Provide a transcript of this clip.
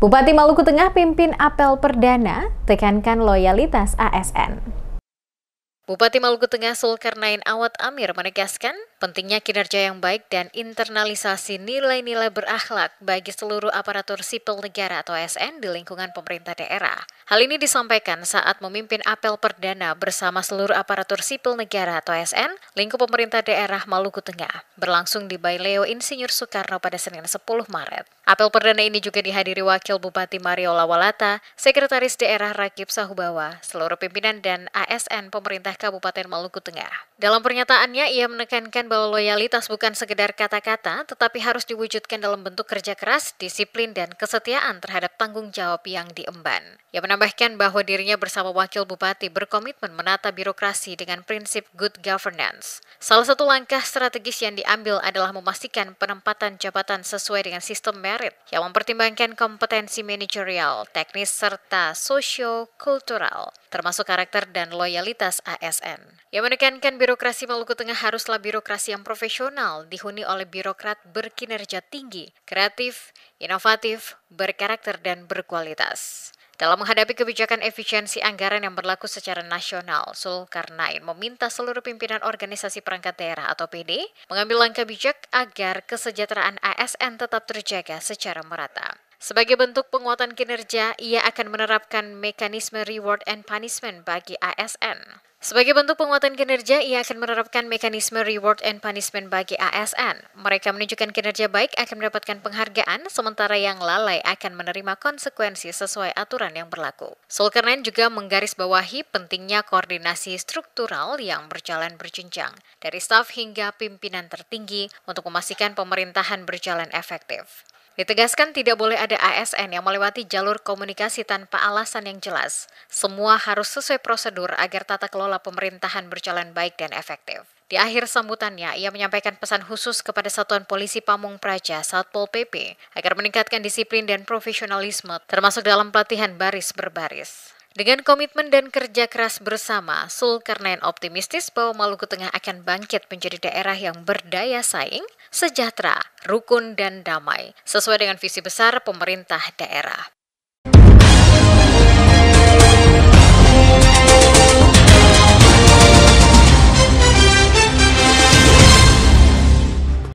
Bupati Maluku Tengah pimpin apel perdana, tekankan loyalitas ASN. Bupati Maluku Tengah Zulkarnain Awad Amir menegaskan pentingnya kinerja yang baik dan internalisasi nilai-nilai berakhlak bagi seluruh aparatur sipil negara atau ASN di lingkungan pemerintah daerah. Hal ini disampaikan saat memimpin apel perdana bersama seluruh aparatur sipil negara atau ASN lingkup pemerintah daerah Maluku Tengah, berlangsung di Baileo Insinyur Soekarno pada Senin 10 Maret. Apel perdana ini juga dihadiri Wakil Bupati Mario Lawalata, Sekretaris Daerah Rakib Sahubawa, seluruh pimpinan dan ASN pemerintah Kabupaten Maluku Tengah. Dalam pernyataannya, ia menekankan bahwa loyalitas bukan sekedar kata-kata, tetapi harus diwujudkan dalam bentuk kerja keras, disiplin, dan kesetiaan terhadap tanggung jawab yang diemban. Ia menambahkan bahwa dirinya bersama Wakil Bupati berkomitmen menata birokrasi dengan prinsip good governance. Salah satu langkah strategis yang diambil adalah memastikan penempatan jabatan sesuai dengan sistem merit yang mempertimbangkan kompetensi manajerial, teknis, serta sosio-kultural, termasuk karakter dan loyalitas ASN. Ia menekankan birokrasi Maluku Tengah haruslah birokrasi yang profesional, dihuni oleh birokrat berkinerja tinggi, kreatif, inovatif, berkarakter, dan berkualitas. Dalam menghadapi kebijakan efisiensi anggaran yang berlaku secara nasional, Zulkarnain meminta seluruh pimpinan organisasi perangkat daerah atau PD mengambil langkah bijak agar kesejahteraan ASN tetap terjaga secara merata. Sebagai bentuk penguatan kinerja, ia akan menerapkan mekanisme reward and punishment bagi ASN. Mereka menunjukkan kinerja baik akan mendapatkan penghargaan, sementara yang lalai akan menerima konsekuensi sesuai aturan yang berlaku. Zulkarnain juga menggarisbawahi pentingnya koordinasi struktural yang berjalan berjenjang, dari staf hingga pimpinan tertinggi untuk memastikan pemerintahan berjalan efektif. Ditegaskan tidak boleh ada ASN yang melewati jalur komunikasi tanpa alasan yang jelas. Semua harus sesuai prosedur agar tata kelola pemerintahan berjalan baik dan efektif. Di akhir sambutannya, ia menyampaikan pesan khusus kepada Satuan Polisi Pamung Praja Satpol PP agar meningkatkan disiplin dan profesionalisme, termasuk dalam pelatihan baris berbaris. Dengan komitmen dan kerja keras bersama, Zulkarnain optimistis bahwa Maluku Tengah akan bangkit menjadi daerah yang berdaya saing, sejahtera, rukun, dan damai, sesuai dengan visi besar pemerintah daerah.